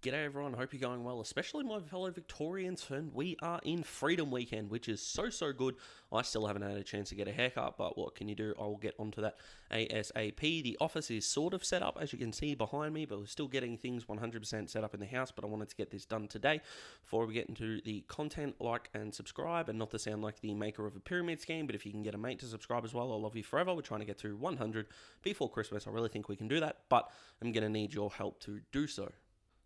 G'day everyone, hope you're going well, especially my fellow Victorians, and we are in Freedom Weekend, which is so good. I still haven't had a chance to get a haircut, but what can you do? I will get onto that ASAP. The office is sort of set up, as you can see behind me, but we're still getting things 100% set up in the house, but I wanted to get this done today before we get into the content. Like and subscribe, and not to sound like the maker of a pyramid scheme, but if you can get a mate to subscribe as well, I'll love you forever. We're trying to get to 100 before Christmas. I really think we can do that, but I'm going to need your help to do so.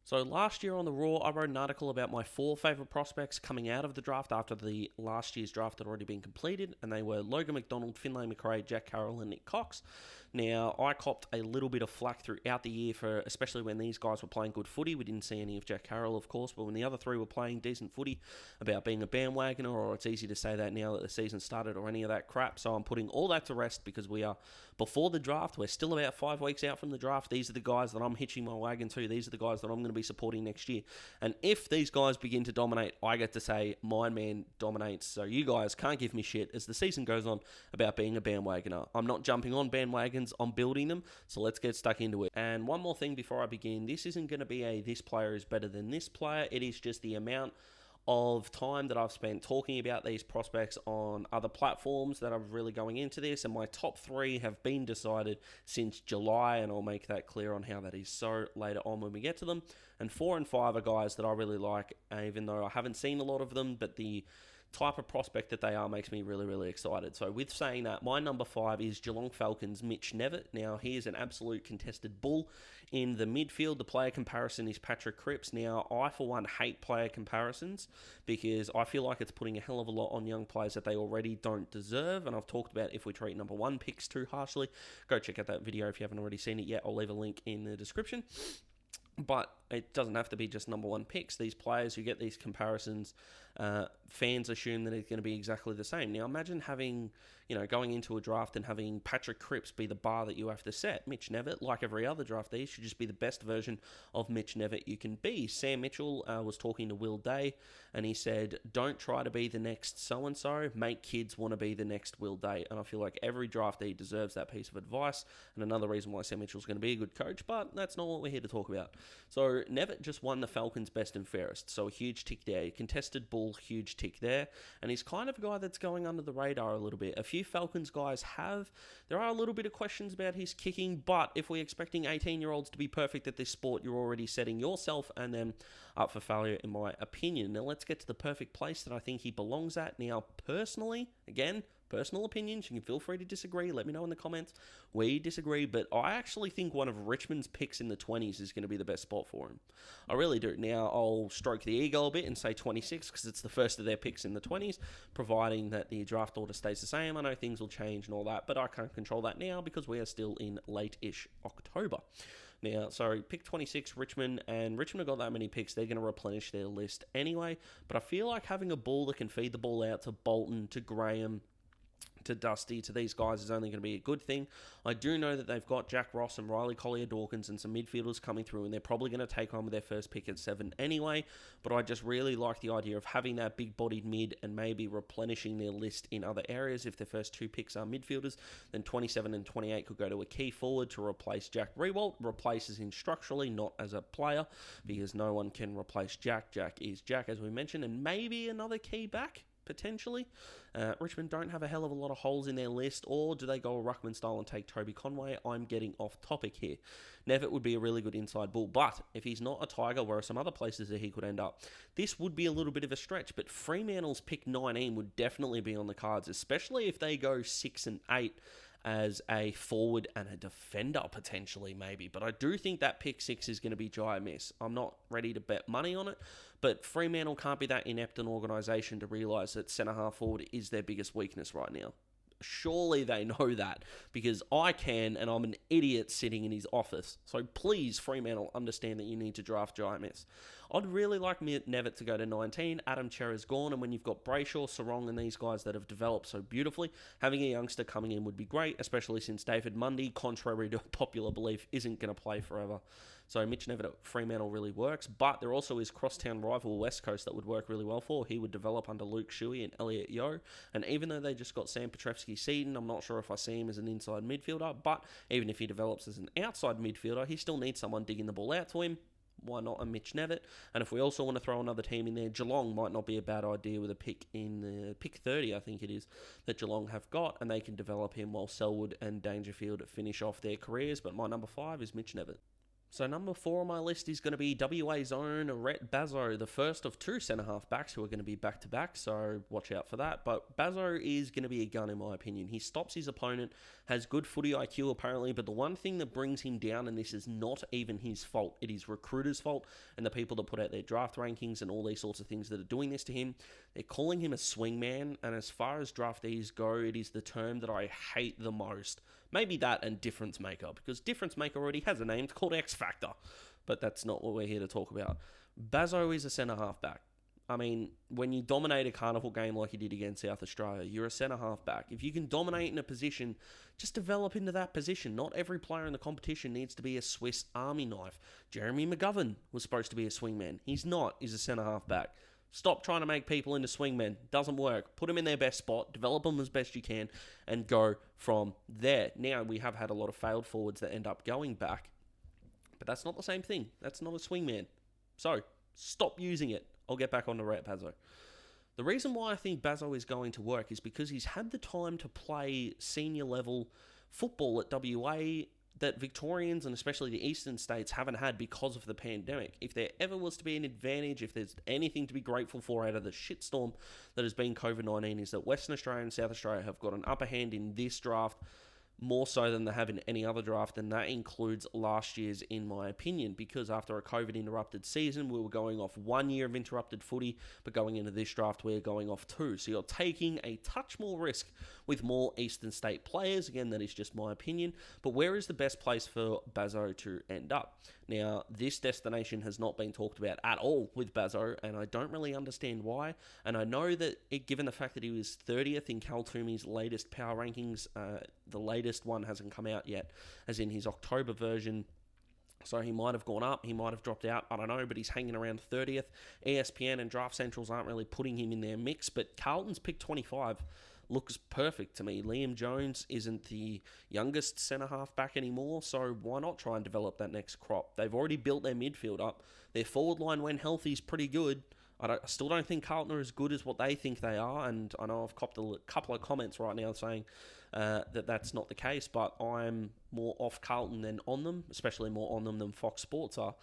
So last year on the Raw, I wrote an article about my 4 favourite prospects coming out of the draft after the last year's draft had already been completed, and they were Logan McDonald, Finlay McRae, Jack Carroll and Nick Cox. Now, I copped a little bit of flack throughout the year for, especially when these guys were playing good footy. We didn't see any of Jack Carroll, of course, but when the other 3 were playing decent footy, about being a bandwagoner, or it's easy to say that now that the season started, or any of that crap. So I'm putting all that to rest because we are before the draft. We're still about 5 weeks out from the draft. These are the guys that I'm hitching my wagon to. These are the guys that I'm going to be supporting next year. And if these guys begin to dominate, I get to say my man dominates. So you guys can't give me shit as the season goes on about being a bandwagoner. I'm not jumping on bandwagons, I'm building them. So let's get stuck into it. And one more thing before I begin, this isn't going to be a this player is better than this player. It is just the amount of time that I've spent talking about these prospects on other platforms that I'm really going into this, and my top 3 have been decided since July, and I'll make that clear on how that is so later on when we get to them. And 4 and 5 are guys that I really like, even though I haven't seen a lot of them, but the type of prospect that they are makes me really excited. So with saying that, my number 5 is Geelong Falcons' Mitch Knevitt. Now, he is an absolute contested bull in the midfield. The player comparison is Patrick Cripps. Now, I for one hate player comparisons because I feel like it's putting a hell of a lot on young players that they already don't deserve, and I've talked about if we treat number 1 picks too harshly. Go check out that video if you haven't already seen it yet. I'll leave a link in the description. But it doesn't have to be just number 1 picks. These players who get these comparisons, fans assume that it's going to be exactly the same. Now imagine having, going into a draft and having Patrick Cripps be the bar that you have to set. Mitch Knevitt, like every other draftee, should just be the best version of Mitch Knevitt you can be. Sam Mitchell was talking to Will Day, and he said, don't try to be the next so-and-so, make kids want to be the next Will Day. And I feel like every draftee deserves that piece of advice, and another reason why Sam Mitchell's going to be a good coach, but that's not what we're here to talk about. So Knevitt just won the Falcons' best and fairest, so a huge tick there. Contested bull, huge tick there, and he's kind of a guy that's going under the radar a little bit. A few Falcons guys have. There are a little bit of questions about his kicking, but if we're expecting 18-year-olds to be perfect at this sport, you're already setting yourself and them up for failure, in my opinion. Now let's get to the perfect place that I think he belongs at. Now, personally, again, personal opinions, you can feel free to disagree, let me know in the comments. We disagree, but I actually think one of Richmond's picks in the 20s is going to be the best spot for him. I really do. Now, I'll stroke the ego a bit and say 26 because it's the first of their picks in the 20s, providing that the draft order stays the same. I know things will change and all that, but I can't control that now because we are still in late-ish October. Now, so pick 26, Richmond, and Richmond have got that many picks, they're going to replenish their list anyway, but I feel like having a bull that can feed the ball out to Bolton, to Graham, to Dusty, to these guys is only going to be a good thing. I do know that they've got Jack Ross and Riley Collier-Dawkins and some midfielders coming through, and they're probably going to take on with their first pick at 7 anyway, but I just really like the idea of having that big-bodied mid and maybe replenishing their list in other areas. If their first 2 picks are midfielders, then 27 and 28 could go to a key forward to replace Jack Riewoldt. Replaces him structurally, not as a player, because no one can replace Jack. Jack is Jack, as we mentioned, and maybe another key back, potentially. Richmond don't have a hell of a lot of holes in their list, or do they go a Ruckman style and take Toby Conway? I'm getting off topic here. Knevitt would be a really good inside bull, but if he's not a Tiger, where are some other places that he could end up? This would be a little bit of a stretch, but Fremantle's pick 19 would definitely be on the cards, especially if they go 6 and 8 as a forward and a defender, potentially, maybe. But I do think that pick 6 is going to be dry miss. I'm not ready to bet money on it, but Fremantle can't be that inept an organisation to realise that centre-half forward is their biggest weakness right now. Surely they know that, because I can, and I'm an idiot sitting in his office. So please, Fremantle, understand that you need to draft Giant Miss. I'd really like Knevitt to go to 19. Adam Cherra's gone, and when you've got Brayshaw, Sarong, and these guys that have developed so beautifully, having a youngster coming in would be great, especially since David Mundy, contrary to popular belief, isn't going to play forever. So Mitch Knevitt at Fremantle really works, but there also is crosstown rival West Coast that would work really well for. He would develop under Luke Shuey and Elliot Yeo, and even though they just got Sam Petrevski-Seaton, I'm not sure if I see him as an inside midfielder, but even if he develops as an outside midfielder, he still needs someone digging the ball out to him. Why not a Mitch Knevitt? And if we also want to throw another team in there, Geelong might not be a bad idea with a pick in the pick 30, I think it is, that Geelong have got, and they can develop him while Selwood and Dangerfield finish off their careers. But my number 5 is Mitch Knevitt. So number 4 on my list is going to be WA's own Rhett Bazzo, the first of 2 centre-half backs who are going to be back-to-back, so watch out for that. But Bazzo is going to be a gun in my opinion. He stops his opponent, has good footy IQ apparently, but the one thing that brings him down, and this is not even his fault, it is recruiters' fault, and the people that put out their draft rankings and all these sorts of things that are doing this to him, they're calling him a swingman, and as far as draftees go, it is the term that I hate the most. Maybe that and difference maker, because difference maker already has a name. It's called X Factor, but that's not what we're here to talk about. Bazzo is a centre-half back. I mean, when you dominate a carnival game like you did against South Australia, you're a centre-half back. If you can dominate in a position, just develop into that position. Not every player in the competition needs to be a Swiss Army knife. Jeremy McGovern was supposed to be a swingman. He's not. He's a centre-half back. Stop trying to make people into swingmen. Doesn't work. Put them in their best spot, develop them as best you can, and go from there. Now, we have had a lot of failed forwards that end up going back, but that's not the same thing. That's not a swingman. So, stop using it. I'll get back on to Rhett Bazzo. The reason why I think Bazzo is going to work is because he's had the time to play senior level football at WA that Victorians and especially the eastern states haven't had because of the pandemic. If there ever was to be an advantage, if there's anything to be grateful for out of the shitstorm that has been COVID-19, is that Western Australia and South Australia have got an upper hand in this draft, more so than they have in any other draft, and that includes last year's, in my opinion, because after a COVID-interrupted season, we were going off 1 year of interrupted footy, but going into this draft, we're going off 2. So you're taking a touch more risk with more Eastern State players. Again, that is just my opinion, but where is the best place for Bazzo to end up? Now, this destination has not been talked about at all with Bazzo, and I don't really understand why. And I know that, given the fact that he was 30th in Cal Toomey's latest power rankings, the latest one hasn't come out yet, as in his October version. So he might have gone up, he might have dropped out, I don't know, but he's hanging around 30th. ESPN and Draft Centrals aren't really putting him in their mix, but Carlton's pick 25 looks perfect to me. Liam Jones isn't the youngest centre-half back anymore, so why not try and develop that next crop? They've already built their midfield up. Their forward line, when healthy, is pretty good. I still don't think Carlton are as good as what they think they are, and I know I've copped a couple of comments right now saying that that's not the case, but I'm more off Carlton than on them, especially more on them than Fox Sports are.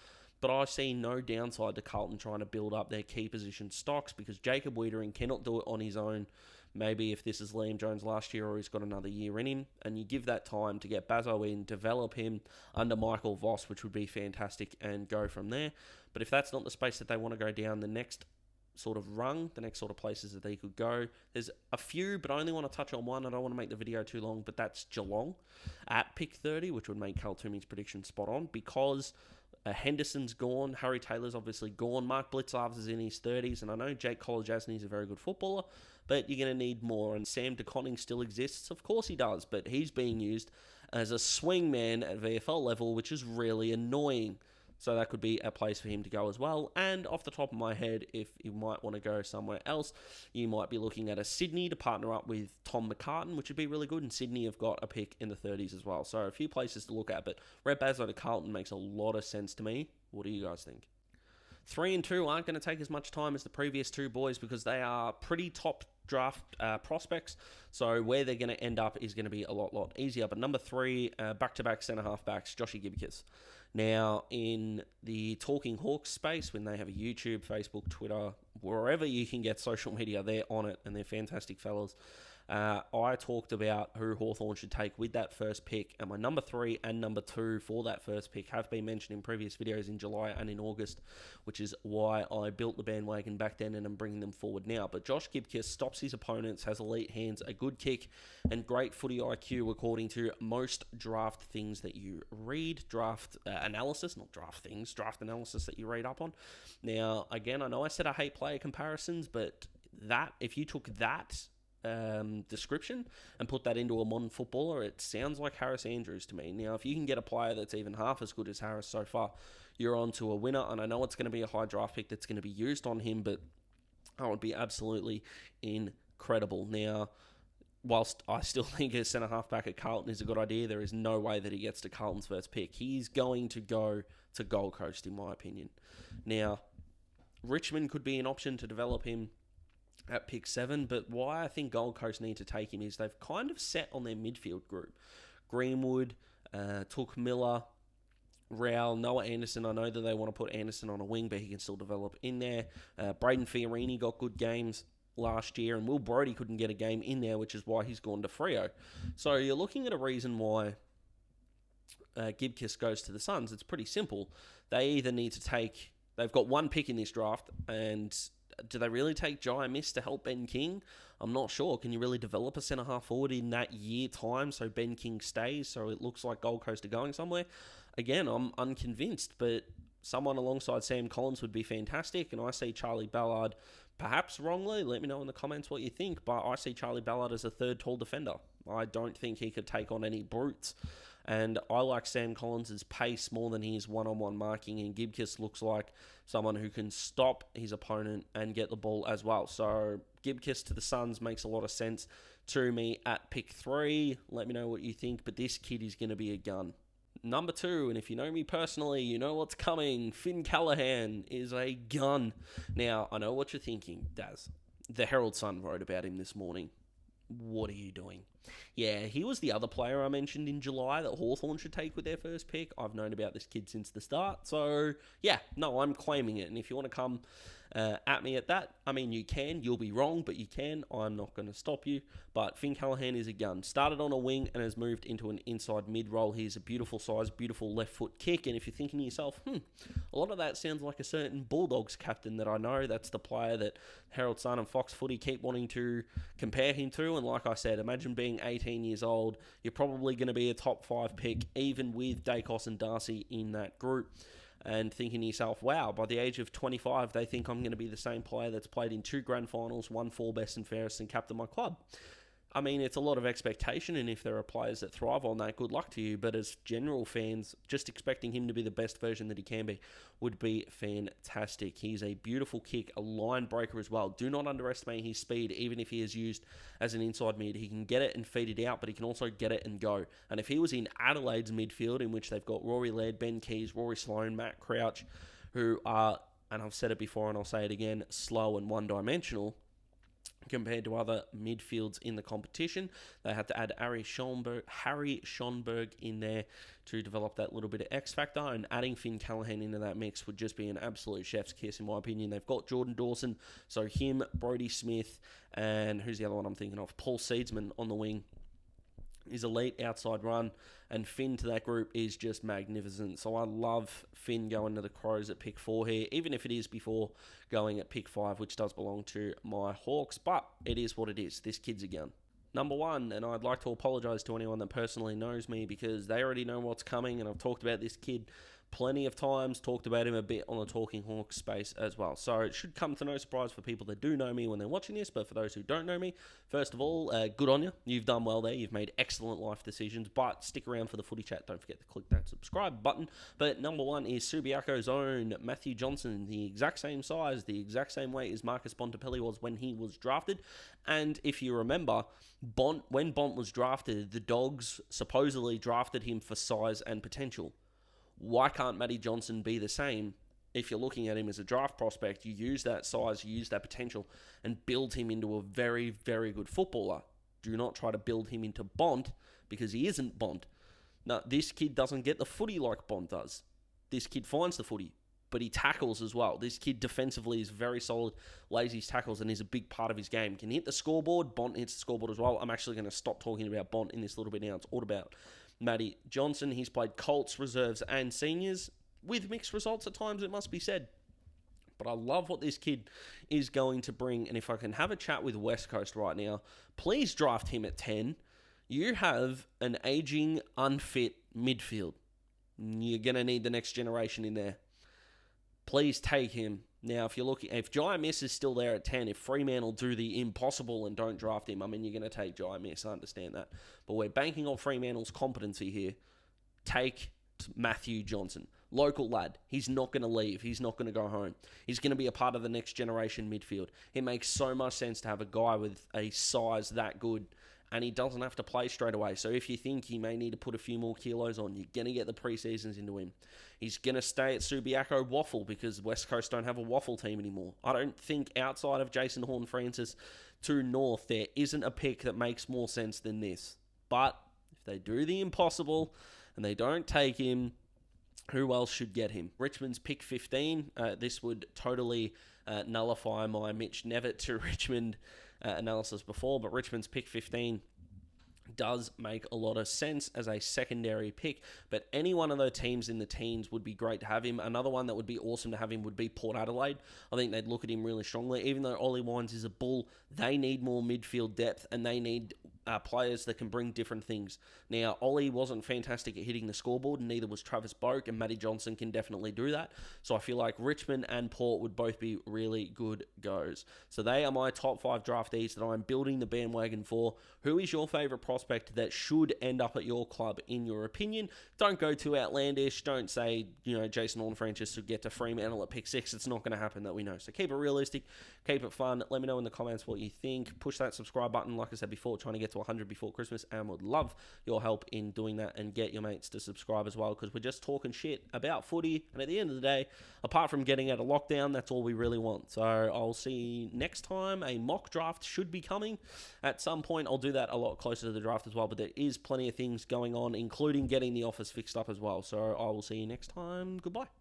But I see no downside to Carlton trying to build up their key position stocks, because Jacob Wiedering cannot do it on his own. Maybe if this is Liam Jones last year, or he's got another year in him, and you give that time to get Bazzo in, develop him under Michael Voss, which would be fantastic, and go from there. But if that's not the space that they want to go down, the next sort of rung, the next sort of places that they could go, there's a few, but I only want to touch on one. I don't want to make the video too long, but that's Geelong at pick 30, which would make Cal Toomey's prediction spot on, because Henderson's gone, Harry Taylor's obviously gone, Mark Blitzarves is in his 30s, and I know Jake Kolajasny is a very good footballer, but you're going to need more. And Sam de Koning still exists, of course he does, but he's being used as a swingman at VFL level, which is really annoying. So that could be a place for him to go as well. And off the top of my head, if you might want to go somewhere else, you might be looking at a Sydney to partner up with Tom McCartan, which would be really good. And Sydney have got a pick in the 30s as well. So a few places to look at. But Rhett Bazzo to Carlton makes a lot of sense to me. What do you guys think? 3 and 2 aren't going to take as much time as the previous two boys, because they are pretty top draft prospects, so where they're going to end up is going to be a lot easier. But number 3, back-to-back centre-half backs, Joshy Gibcus. Now, in the Talking Hawks space, when they have a YouTube, Facebook, Twitter, wherever you can get social media, they're on it, and they're fantastic fellas. I talked about who Hawthorn should take with that first pick, and my number 3 and number 2 for that first pick have been mentioned in previous videos in July and in August, which is why I built the bandwagon back then and I'm bringing them forward now. But Josh Gibcus stops his opponents, has elite hands, a good kick, and great footy IQ according to most draft things that you read. Draft analysis, not draft things, draft analysis that you read up on. Now, again, I know I said I hate player comparisons, but that, if you took that description and put that into a modern footballer, it sounds like Harris Andrews to me. Now, if you can get a player that's even half as good as Harris so far, you're on to a winner, and I know it's going to be a high draft pick that's going to be used on him, but that would be absolutely incredible. Now, whilst I still think a centre-half back at Carlton is a good idea, there is no way that he gets to Carlton's first pick. He's going to go to Gold Coast, in my opinion. Now, Richmond could be an option to develop him at pick 7, but why I think Gold Coast need to take him is they've kind of set on their midfield group. Greenwood, Took Miller, Rowell, Noah Anderson. I know that they want to put Anderson on a wing, but he can still develop in there. Braden Fiorini got good games last year, and Will Brodie couldn't get a game in there, which is why he's gone to Freo. So you're looking at a reason why Gibcus goes to the Suns. It's pretty simple. They either need to take... They've got one pick in this draft, and do they really take Jai Miss to help Ben King? I'm not sure. Can you really develop a centre-half forward in that year time so Ben King stays, so it looks like Gold Coast are going somewhere? Again, I'm unconvinced, but someone alongside Sam Collins would be fantastic, and I see Charlie Ballard, perhaps wrongly, let me know in the comments what you think, but I see Charlie Ballard as a third tall defender. I don't think he could take on any brutes. And I like Sam Collins' pace more than his one-on-one marking, and Gibcus looks like someone who can stop his opponent and get the ball as well. So Gibcus to the Suns makes a lot of sense to me at pick 3. Let me know what you think, but this kid is going to be a gun. Number 2, and if you know me personally, you know what's coming. Finn Callaghan is a gun. Now, I know what you're thinking, Daz. The Herald Sun wrote about him this morning. What are you doing? Yeah, he was the other player I mentioned in July that Hawthorn should take with their first pick. I've known about this kid since the start. So, yeah, no, I'm claiming it. And if you want to come at me at that, I mean, you can. You'll be wrong, but you can. I'm not going to stop you. But Finn Callaghan is a gun. Started on a wing and has moved into an inside mid role. He's a beautiful size, beautiful left foot kick. And if you're thinking to yourself, a lot of that sounds like a certain Bulldogs captain that I know. That's the player that Herald Sun and Fox Footy keep wanting to compare him to. And like I said, imagine being 18 years old. You're probably going to be a top 5 pick, even with Dacos and Darcy in that group. And thinking to yourself, wow, by the age of 25, they think I'm going to be the same player that's played in 2 grand finals, won 4 best and fairest, and captain my club. I mean, it's a lot of expectation, and if there are players that thrive on that, good luck to you. But as general fans, just expecting him to be the best version that he can be would be fantastic. He's a beautiful kick, a line breaker as well. Do not underestimate his speed, even if he is used as an inside mid. He can get it and feed it out, but he can also get it and go. And if he was in Adelaide's midfield, in which they've got Rory Laird, Ben Keys, Rory Sloane, Matt Crouch, who are, and I've said it before and I'll say it again, slow and one-dimensional, compared to other midfields in the competition. They had to add Harry Schonberg in there to develop that little bit of X factor, and adding Finn Callaghan into that mix would just be an absolute chef's kiss in my opinion. They've got Jordan Dawson, so him, Brodie Smith, and who's the other one I'm thinking of? Paul Seedsman on the wing is elite outside run, and Finn to that group is just magnificent. So I love Finn going to the Crows at pick 4 here, even if it is before going at pick 5, which does belong to my Hawks, but it is what it is. This kid's a gun. Number 1, and I'd like to apologise to anyone that personally knows me because they already know what's coming, and I've talked about this kid plenty of times, talked about him a bit on the Talking Hawks space as well. So it should come to no surprise for people that do know me when they're watching this, but for those who don't know me, first of all, good on you. You've done well there. You've made excellent life decisions, but stick around for the footy chat. Don't forget to click that subscribe button. But number 1 is Subiaco's own Matthew Johnson, the exact same size, the exact same weight as Marcus Bontempelli was when he was drafted. And if you remember, when Bont was drafted, the Dogs supposedly drafted him for size and potential. Why can't Matty Johnson be the same? If you're looking at him as a draft prospect, you use that size, you use that potential, and build him into a very, very good footballer. Do not try to build him into Bont, because he isn't Bont. Now, this kid doesn't get the footy like Bont does. This kid finds the footy, but he tackles as well. This kid defensively is very solid, lays his tackles, and is a big part of his game. Can hit the scoreboard, Bont hits the scoreboard as well. I'm actually going to stop talking about Bont in this little bit now. It's all about Matty Johnson. He's played Colts, reserves, and seniors with mixed results at times, it must be said. But I love what this kid is going to bring. And if I can have a chat with West Coast right now, please draft him at 10. You have an aging, unfit midfield. You're going to need the next generation in there. Please take him. Now, if Jai Miss is still there at 10, if Fremantle do the impossible and don't draft him, I mean, you're going to take Jai Miss, I understand that. But we're banking on Fremantle's competency here. Take Matthew Johnson. Local lad. He's not going to leave. He's not going to go home. He's going to be a part of the next generation midfield. It makes so much sense to have a guy with a size that good and he doesn't have to play straight away. So if you think he may need to put a few more kilos on, you're going to get the preseasons into him. He's going to stay at Subiaco Waffle because West Coast don't have a waffle team anymore. I don't think outside of Jason Horne-Francis to North, there isn't a pick that makes more sense than this. But if they do the impossible and they don't take him, who else should get him? Richmond's pick 15. This would totally nullify my Mitch Knevitt to Richmond analysis before, but Richmond's pick 15 does make a lot of sense as a secondary pick, but any one of those teams in the teens would be great to have him. Another one that would be awesome to have him would be Port Adelaide. I think they'd look at him really strongly. Even though Ollie Wines is a bull, they need more midfield depth, and they need players that can bring different things. Now, Ollie wasn't fantastic at hitting the scoreboard, and neither was Travis Boak, and Matty Johnson can definitely do that. So I feel like Richmond and Port would both be really good goes. So they are my top 5 draftees that I'm building the bandwagon for. Who is your favourite prospect that should end up at your club, in your opinion? Don't go too outlandish. Don't say, Jason Horne-Francis should get to Fremantle at pick 6. It's not going to happen, that we know. So keep it realistic. Keep it fun. Let me know in the comments what you think. Push that subscribe button, like I said before, trying to get to 100 before Christmas, and would love your help in doing that, and get your mates to subscribe as well, because we're just talking shit about footy, and at the end of the day, apart from getting out of lockdown, that's all we really want. So I'll see you next time. A mock draft should be coming at some point. I'll do that a lot closer to the draft as well, but there is plenty of things going on, including getting the office fixed up as well. So I will see you next time. Goodbye.